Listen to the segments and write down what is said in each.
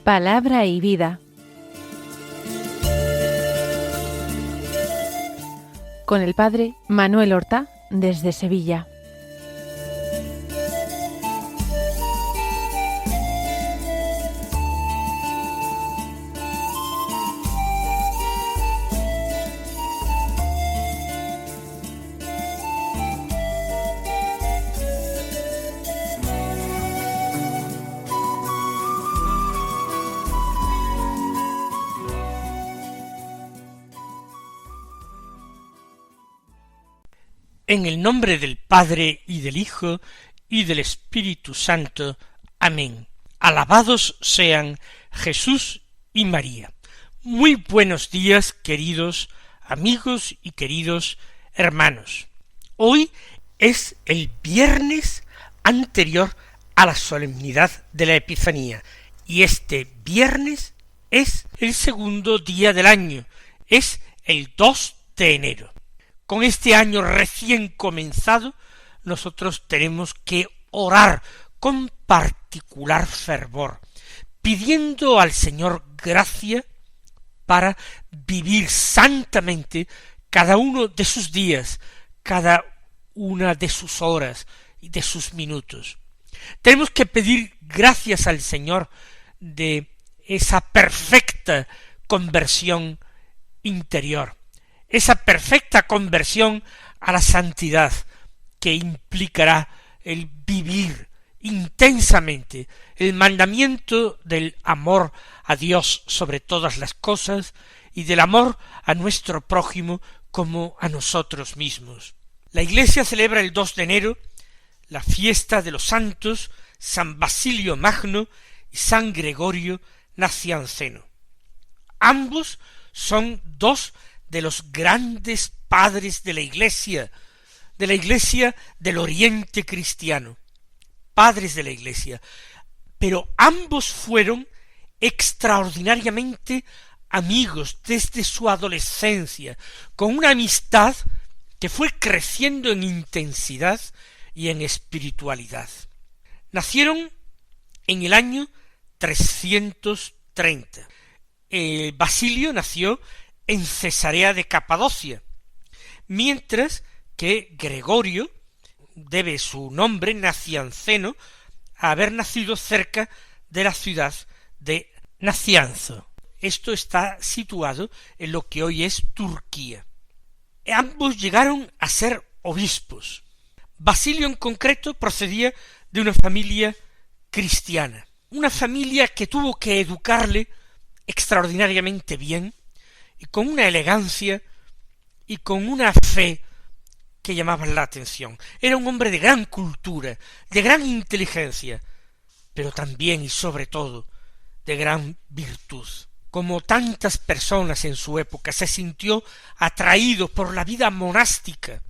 Palabra y vida. Con el padre Manuel Horta, desde Sevilla. En el nombre del Padre, y del Hijo, y del Espíritu Santo. Amén. Alabados sean Jesús y María. Muy buenos días, queridos amigos y queridos hermanos. Hoy es el viernes anterior a la solemnidad de la Epifanía, y este viernes es el segundo día del año, es el 2 de enero. Con este año recién comenzado, nosotros tenemos que orar con particular fervor, pidiendo al Señor gracia para vivir santamente cada uno de sus días, cada una de sus horas y de sus minutos. Tenemos que pedir gracias al Señor de esa perfecta conversión interior, esa perfecta conversión a la santidad que implicará el vivir intensamente el mandamiento del amor a Dios sobre todas las cosas y del amor a nuestro prójimo como a nosotros mismos. La Iglesia celebra el 2 de enero la fiesta de los santos San Basilio Magno y San Gregorio Nacianceno. Ambos son dos de los grandes padres de la Iglesia del Oriente cristiano, padres de la Iglesia, pero ambos fueron extraordinariamente amigos desde su adolescencia, con una amistad que fue creciendo en intensidad y en espiritualidad. Nacieron en el año 330. Basilio nació en Cesarea de Capadocia, mientras que Gregorio debe su nombre nacianceno a haber nacido cerca de la ciudad de Nacianzo. Esto está situado en lo que hoy es Turquía. Ambos llegaron a ser obispos. Basilio en concreto procedía de una familia cristiana, una familia que tuvo que educarle extraordinariamente bien, y con una elegancia y con una fe que llamaban la atención. Era un hombre de gran cultura, de gran inteligencia, pero también y sobre todo de gran virtud. Como tantas personas en su época, se sintió atraído por la vida monástica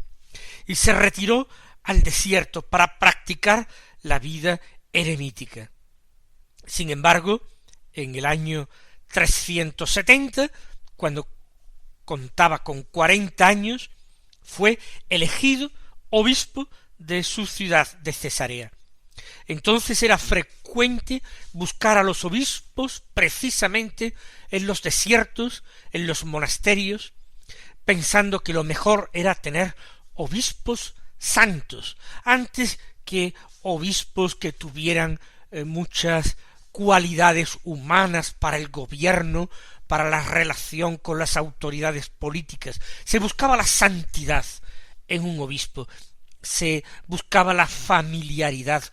y se retiró al desierto para practicar la vida eremítica. Sin embargo, en el año 370, cuando contaba con 40 años, fue elegido obispo de su ciudad de Cesarea. Entonces era frecuente buscar a los obispos precisamente en los desiertos, en los monasterios, pensando que lo mejor era tener obispos santos, antes que obispos que tuvieran muchas cualidades humanas para el gobierno, para la relación con las autoridades políticas. Se buscaba la santidad en un obispo, se buscaba la familiaridad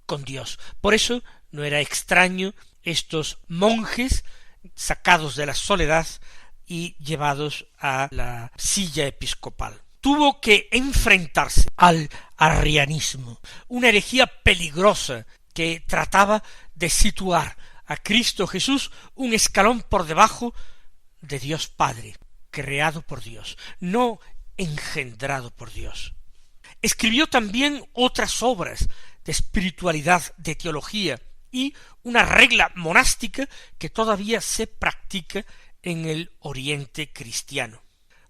con Dios. Por eso no era extraño estos monjes sacados de la soledad y llevados a la silla episcopal. Tuvo que enfrentarse al arrianismo, una herejía peligrosa que trataba de situar a Cristo Jesús un escalón por debajo de Dios Padre, creado por Dios, no engendrado por Dios. Escribió también otras obras de espiritualidad, de teología, y una regla monástica que todavía se practica en el Oriente cristiano.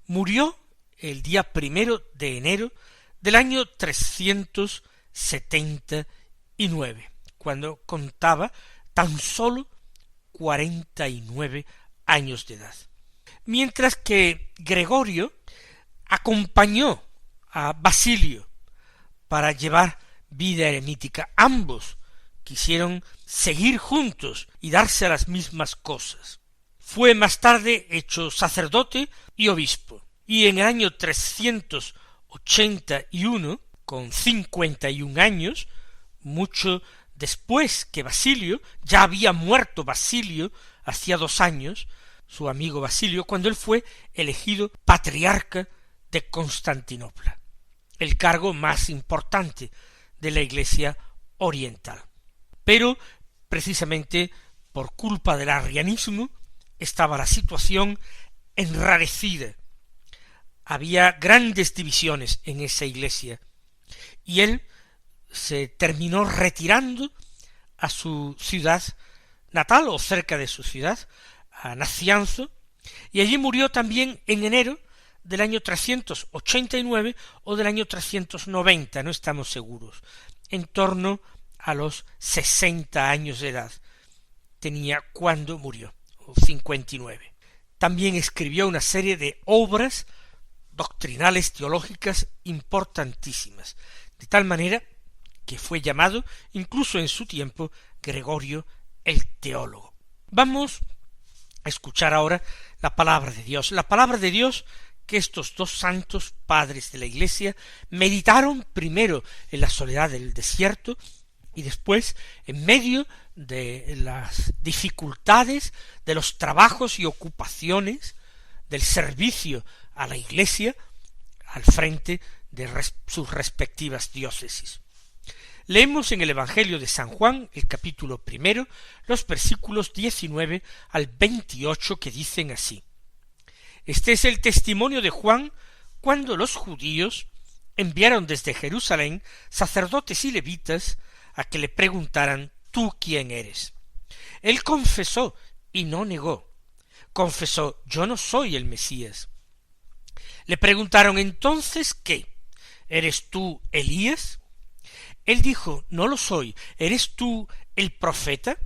Murió el día 1 de enero del año 379, cuando contaba tan solo 49 años de edad. Mientras que Gregorio acompañó a Basilio para llevar vida eremítica. Ambos quisieron seguir juntos y darse a las mismas cosas. Fue más tarde hecho sacerdote y obispo, y en el año 381, con 51 años, mucho después que Basilio, ya había muerto Basilio hacía 2 años, su amigo Basilio, cuando él fue elegido patriarca de Constantinopla, el cargo más importante de la Iglesia oriental. Pero, precisamente por culpa del arrianismo, estaba la situación enrarecida. Había grandes divisiones en esa iglesia, y él se terminó retirando a su ciudad natal, o cerca de su ciudad, a Nacianzo, y allí murió también en enero del año 389 o del año 390, no estamos seguros, en torno a los 60 años de edad tenía cuando murió, 59. También escribió una serie de obras doctrinales teológicas importantísimas, de tal manera que fue llamado, incluso en su tiempo, Gregorio el teólogo. Vamos a escuchar ahora la palabra de Dios que estos dos santos padres de la Iglesia meditaron primero en la soledad del desierto y después en medio de las dificultades, de los trabajos y ocupaciones, del servicio a la Iglesia al frente de sus respectivas diócesis. Leemos en el Evangelio de San Juan, el capítulo 1, los versículos 19 al 28 que dicen así: Este es el testimonio de Juan cuando los judíos enviaron desde Jerusalén sacerdotes y levitas a que le preguntaran: ¿tú quién eres? Él confesó y no negó. Confesó: yo no soy el Mesías. Le preguntaron entonces: ¿qué? ¿Eres tú Elías? Él dijo: no lo soy. ¿Eres tú el profeta?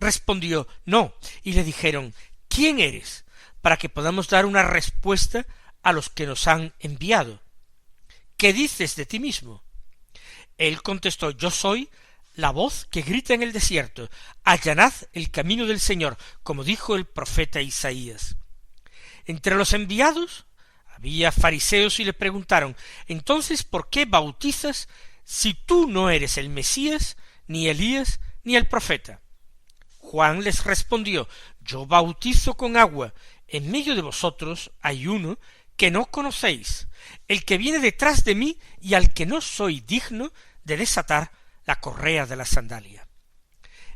Respondió: no. Y le dijeron: ¿quién eres? Para que podamos dar una respuesta a los que nos han enviado. ¿Qué dices de ti mismo? Él contestó: yo soy la voz que grita en el desierto: allanad el camino del Señor, como dijo el profeta Isaías. Entre los enviados había fariseos y le preguntaron: entonces, ¿por qué bautizas si tú no eres el Mesías, ni Elías, ni el profeta? Juan les respondió: yo bautizo con agua, en medio de vosotros hay uno que no conocéis, el que viene detrás de mí y al que no soy digno de desatar la correa de la sandalia.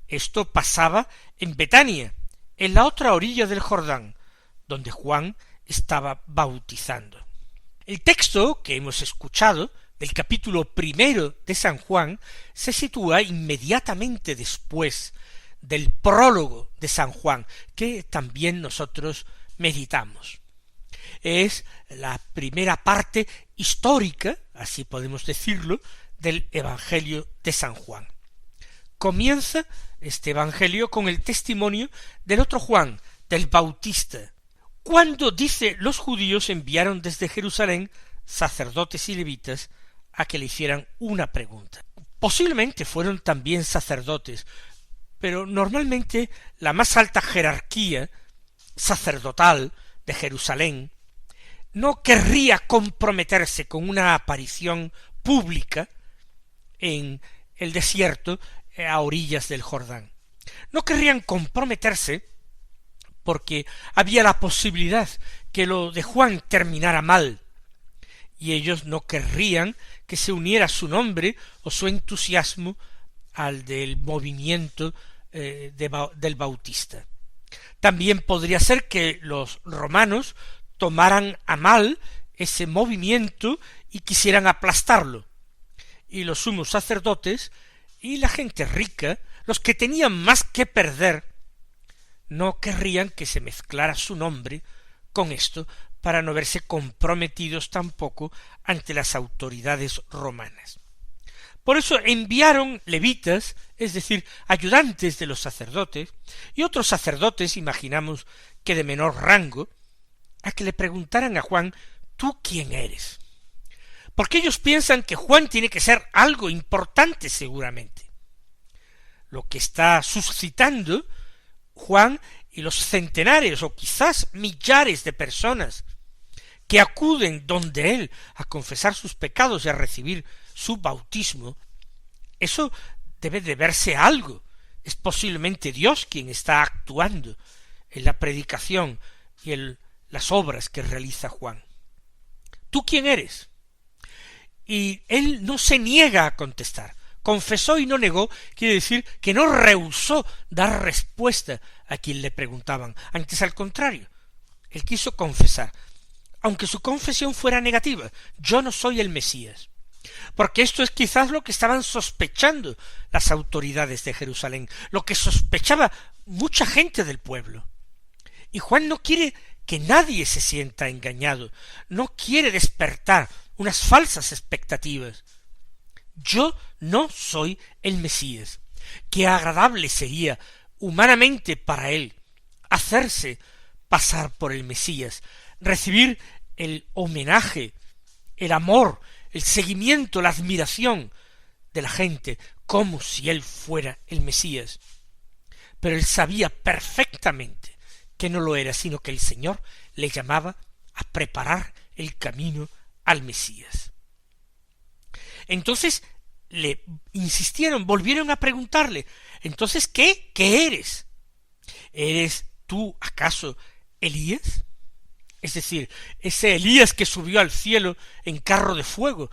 Esto pasaba en Betania, en la otra orilla del Jordán, donde Juan estaba bautizando. El texto que hemos escuchado del capítulo 1 de San Juan se sitúa inmediatamente después del prólogo de San Juan, que también nosotros meditamos. Es la primera parte histórica, así podemos decirlo, del Evangelio de San Juan. Comienza este Evangelio con el testimonio del otro Juan, del Bautista, cuando dice: los judíos enviaron desde Jerusalén sacerdotes y levitas a que le hicieran una pregunta. Posiblemente fueron también sacerdotes, pero normalmente la más alta jerarquía sacerdotal de Jerusalén no querría comprometerse con una aparición pública en el desierto a orillas del Jordán. No querrían comprometerse porque había la posibilidad que lo de Juan terminara mal, y ellos no querrían que se uniera su nombre o su entusiasmo al del movimiento del Bautista. También podría ser que los romanos tomaran a mal ese movimiento y quisieran aplastarlo, y los sumos sacerdotes y la gente rica, los que tenían más que perder, no querrían que se mezclara su nombre con esto, para no verse comprometidos tampoco ante las autoridades romanas. Por eso enviaron levitas, es decir, ayudantes de los sacerdotes, y otros sacerdotes, imaginamos que de menor rango, a que le preguntaran a Juan, ¿tú quién eres? Porque ellos piensan que Juan tiene que ser algo importante seguramente. Lo que está suscitando Juan y los centenares o quizás millares de personas que acuden donde él a confesar sus pecados y a recibir su bautismo, eso debe de verse algo. Es posiblemente Dios quien está actuando en la predicación y en las obras que realiza Juan. ¿Tú quién eres? Y él no se niega a contestar. Confesó y no negó, quiere decir que no rehusó dar respuesta a quien le preguntaban. Antes, al contrario, él quiso confesar, aunque su confesión fuera negativa: yo no soy el Mesías. Porque esto es quizás lo que estaban sospechando las autoridades de Jerusalén, lo que sospechaba mucha gente del pueblo. Y Juan no quiere que nadie se sienta engañado, no quiere despertar unas falsas expectativas. Yo no soy el Mesías. Qué agradable sería humanamente para él hacerse pasar por el Mesías, recibir el homenaje, el amor, el seguimiento, la admiración de la gente, como si él fuera el Mesías. Pero él sabía perfectamente que no lo era, sino que el Señor le llamaba a preparar el camino al Mesías. Entonces le insistieron, volvieron a preguntarle: entonces, ¿qué eres? ¿Eres tú acaso Elías? Es decir, ese Elías que subió al cielo en carro de fuego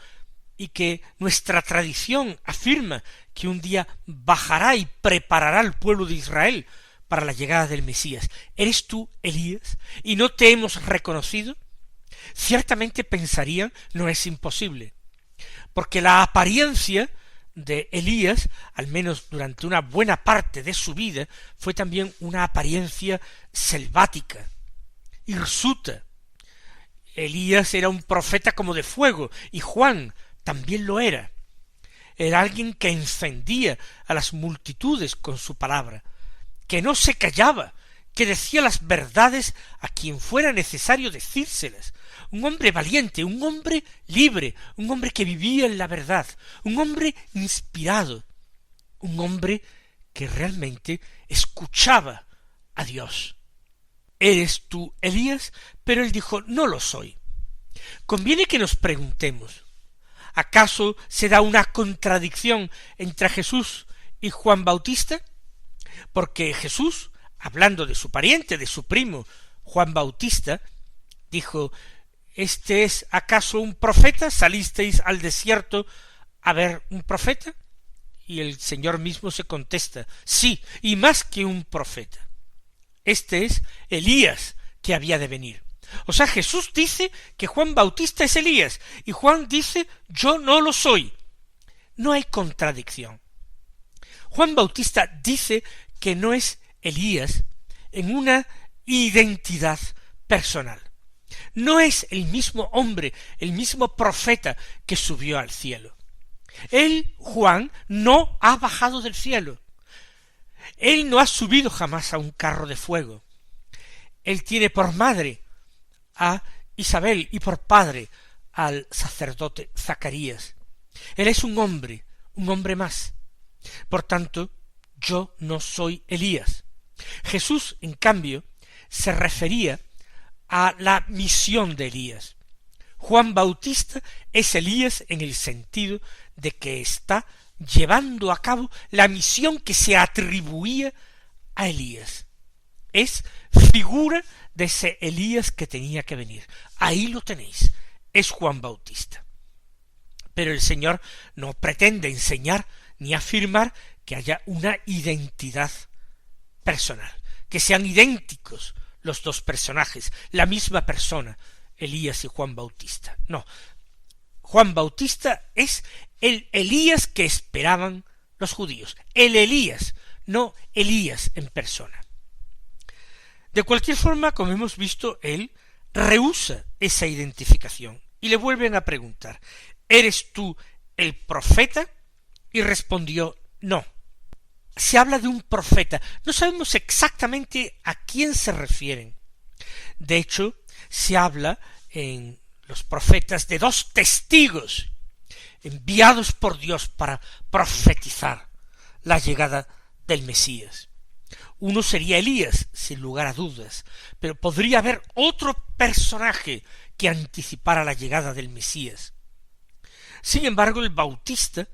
y que nuestra tradición afirma que un día bajará y preparará al pueblo de Israel para la llegada del Mesías. ¿Eres tú Elías y no te hemos reconocido? Ciertamente pensarían, no es imposible, porque la apariencia de Elías, al menos durante una buena parte de su vida, fue también una apariencia selvática, hirsuta. Elías era un profeta como de fuego, y Juan también lo era. Era alguien que encendía a las multitudes con su palabra, que no se callaba, que decía las verdades a quien fuera necesario decírselas. Un hombre valiente, un hombre libre, un hombre que vivía en la verdad, un hombre inspirado, un hombre que realmente escuchaba a Dios. ¿Eres tú Elías? Pero él dijo: no lo soy. Conviene que nos preguntemos, ¿acaso se da una contradicción entre Jesús y Juan Bautista? Porque Jesús, hablando de su pariente, de su primo Juan Bautista, dijo: ¿este es acaso un profeta? ¿Salisteis al desierto a ver un profeta? Y el Señor mismo se contesta: sí, y más que un profeta. Este es Elías que había de venir. O sea, Jesús dice que Juan Bautista es Elías, y Juan dice: yo no lo soy. No hay contradicción. Juan Bautista dice que no es Elías en una identidad personal. No es el mismo hombre, el mismo profeta que subió al cielo. Él, Juan, no ha bajado del cielo. Él no ha subido jamás a un carro de fuego. Él tiene por madre a Isabel y por padre al sacerdote Zacarías. Él es un hombre más. Por tanto, yo no soy Elías. Jesús, en cambio, se refería a la misión de Elías. Juan Bautista es Elías en el sentido de que está llevando a cabo la misión que se atribuía a Elías. Es figura de ese Elías que tenía que venir. Ahí lo tenéis, es Juan Bautista. Pero el Señor no pretende enseñar ni afirmar que haya una identidad personal, que sean idénticos los dos personajes, la misma persona, Elías y Juan Bautista. No, Juan Bautista es el Elías que esperaban los judíos, el Elías, no Elías en persona. De cualquier forma, como hemos visto, él rehúsa esa identificación y le vuelven a preguntar: ¿eres tú el profeta? Y respondió, no. Se habla de un profeta. No sabemos exactamente a quién se refieren. De hecho, se habla en los profetas de dos testigos enviados por Dios para profetizar la llegada del Mesías. Uno sería Elías, sin lugar a dudas, pero podría haber otro personaje que anticipara la llegada del Mesías. Sin embargo, el Bautista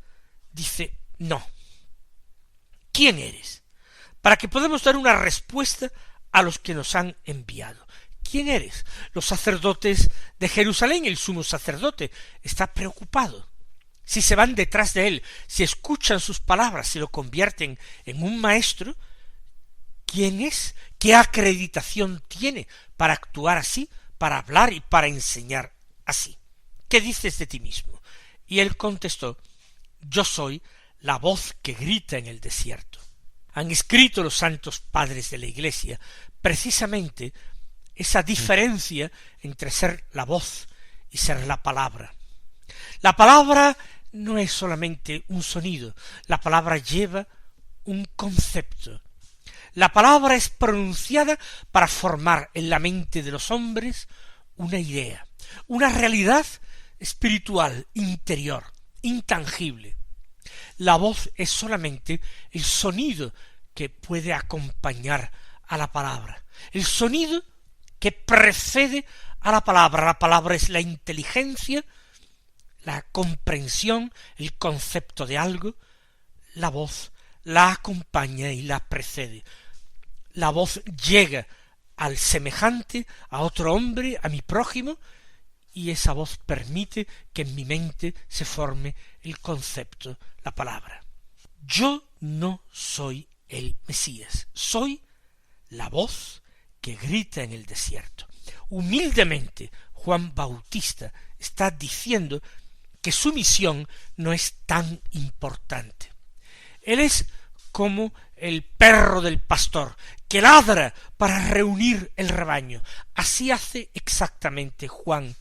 dice, no. ¿Quién eres? Para que podamos dar una respuesta a los que nos han enviado. ¿Quién eres? Los sacerdotes de Jerusalén, el sumo sacerdote, está preocupado. Si se van detrás de él, si escuchan sus palabras, si lo convierten en un maestro, ¿quién es? ¿Qué acreditación tiene para actuar así, para hablar y para enseñar así? ¿Qué dices de ti mismo? Y él contestó, yo soy la voz que grita en el desierto. Han escrito los santos padres de la Iglesia precisamente esa diferencia entre ser la voz y ser la palabra. La palabra no es solamente un sonido, la palabra lleva un concepto. La palabra es pronunciada para formar en la mente de los hombres una idea, una realidad espiritual, interior, intangible. La voz es solamente el sonido que puede acompañar a la palabra, el sonido que precede a la palabra. La palabra es la inteligencia, la comprensión, el concepto de algo. La voz la acompaña y la precede. La voz llega al semejante, a otro hombre, a mi prójimo, y esa voz permite que en mi mente se forme el concepto, la palabra. Yo no soy el Mesías, soy la voz que grita en el desierto. Humildemente, Juan Bautista está diciendo que su misión no es tan importante. Él es como el perro del pastor, que ladra para reunir el rebaño. Así hace exactamente Juan.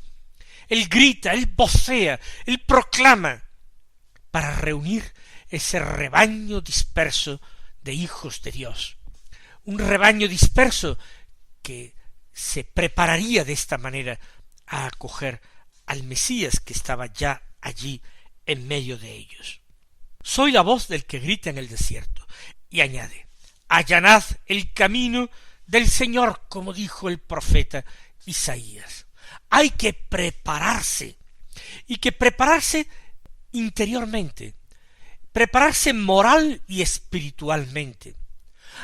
Él grita, él vocea, él proclama para reunir ese rebaño disperso de hijos de Dios. Un rebaño disperso que se prepararía de esta manera a acoger al Mesías que estaba ya allí en medio de ellos. Soy la voz del que grita en el desierto. Y añade, allanad el camino del Señor, como dijo el profeta Isaías. Hay que prepararse, y que prepararse interiormente, prepararse moral y espiritualmente.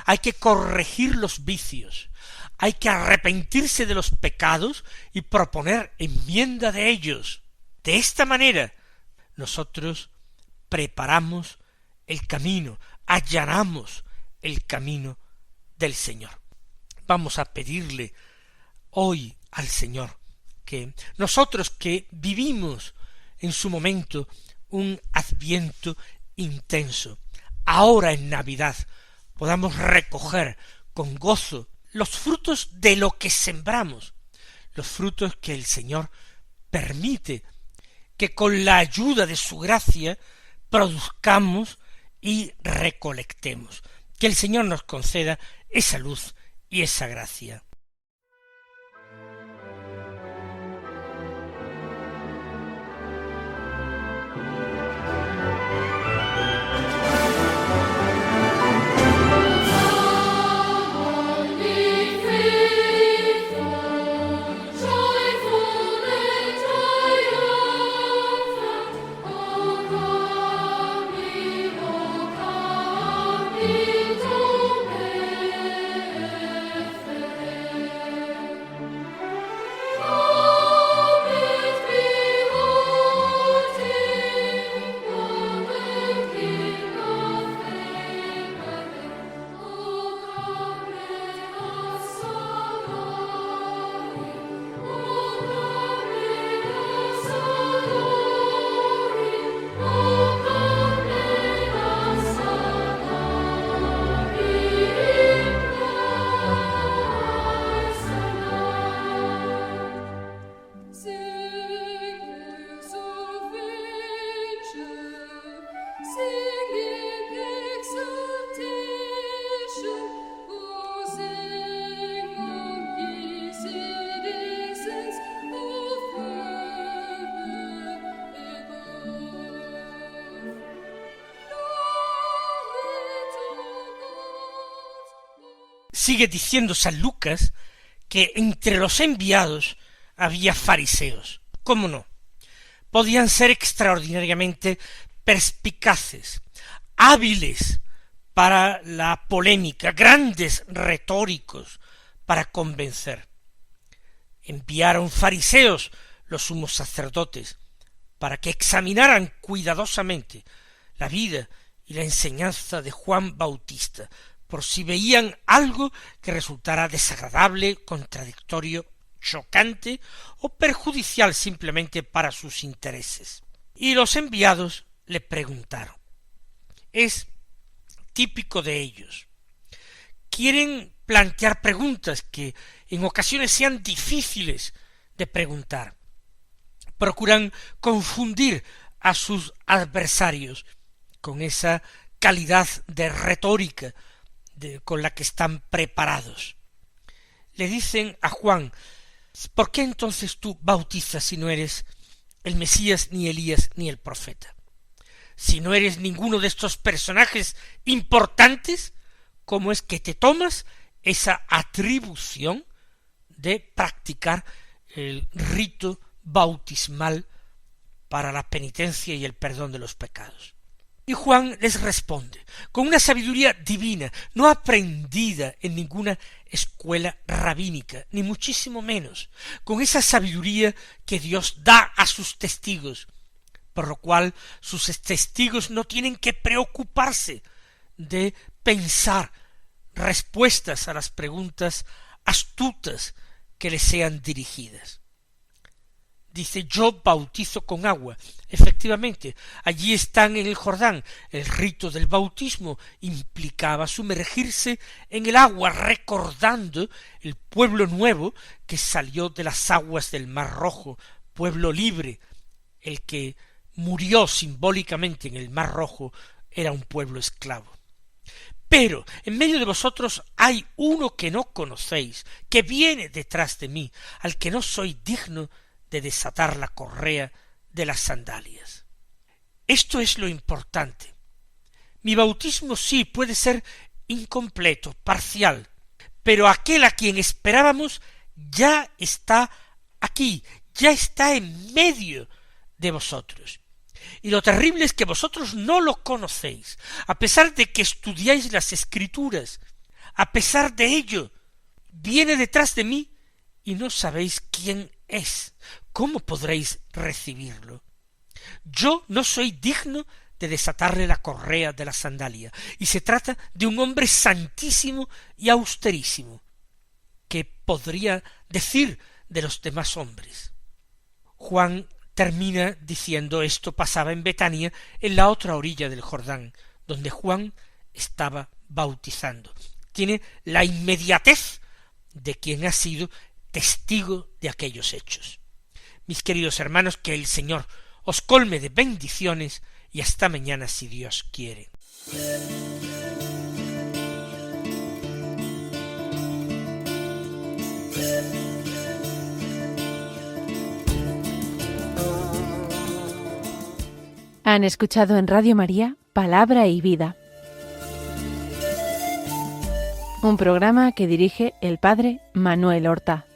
Hay que corregir los vicios, hay que arrepentirse de los pecados y proponer enmienda de ellos. De esta manera, nosotros preparamos el camino, allanamos el camino del Señor. Vamos a pedirle hoy al Señor que nosotros que vivimos en su momento un Adviento intenso, ahora en Navidad podamos recoger con gozo los frutos de lo que sembramos, los frutos que el Señor permite que con la ayuda de su gracia produzcamos y recolectemos. Que el Señor nos conceda esa luz y esa gracia. sigue diciendo San Lucas que entre los enviados había fariseos. ¿Cómo no? Podían ser extraordinariamente perspicaces, hábiles para la polémica, grandes retóricos para convencer. Enviaron fariseos, los sumos sacerdotes, para que examinaran cuidadosamente la vida y la enseñanza de Juan Bautista, por si veían algo que resultara desagradable, contradictorio, chocante o perjudicial simplemente para sus intereses. Y los enviados le preguntaron. Es típico de ellos. Quieren plantear preguntas que en ocasiones sean difíciles de preguntar. Procuran confundir a sus adversarios con esa calidad de retórica con la que están preparados. Le dicen a Juan: ¿por qué entonces tú bautizas si no eres el Mesías, ni Elías, ni el profeta? Si no eres ninguno de estos personajes importantes, ¿cómo es que te tomas esa atribución de practicar el rito bautismal para la penitencia y el perdón de los pecados? Y Juan les responde con una sabiduría divina, no aprendida en ninguna escuela rabínica, ni muchísimo menos, con esa sabiduría que Dios da a sus testigos, por lo cual sus testigos no tienen que preocuparse de pensar respuestas a las preguntas astutas que les sean dirigidas. Dice: yo bautizo con agua. Efectivamente, allí están en el Jordán. El rito del bautismo implicaba sumergirse en el agua, recordando el pueblo nuevo que salió de las aguas del Mar Rojo, pueblo libre. El que murió simbólicamente en el Mar Rojo era un pueblo esclavo. Pero en medio de vosotros hay uno que no conocéis, que viene detrás de mí, al que no soy digno de desatar la correa de las sandalias. Esto es lo importante. Mi bautismo sí puede ser incompleto, parcial, pero aquel a quien esperábamos ya está aquí, ya está en medio de vosotros. Y lo terrible es que vosotros no lo conocéis, a pesar de que estudiáis las Escrituras. A pesar de ello, viene detrás de mí y no sabéis quién es. ¿Cómo podréis recibirlo? Yo no soy digno de desatarle la correa de la sandalia, y se trata de un hombre santísimo y austerísimo. ¿Qué podría decir de los demás hombres? Juan termina diciendo: esto pasaba en Betania, en la otra orilla del Jordán, donde Juan estaba bautizando. Tiene la inmediatez de quien ha sido testigo de aquellos hechos. Mis queridos hermanos, que el Señor os colme de bendiciones y hasta mañana si Dios quiere. Han escuchado en Radio María Palabra y Vida, un programa que dirige el Padre Manuel Horta.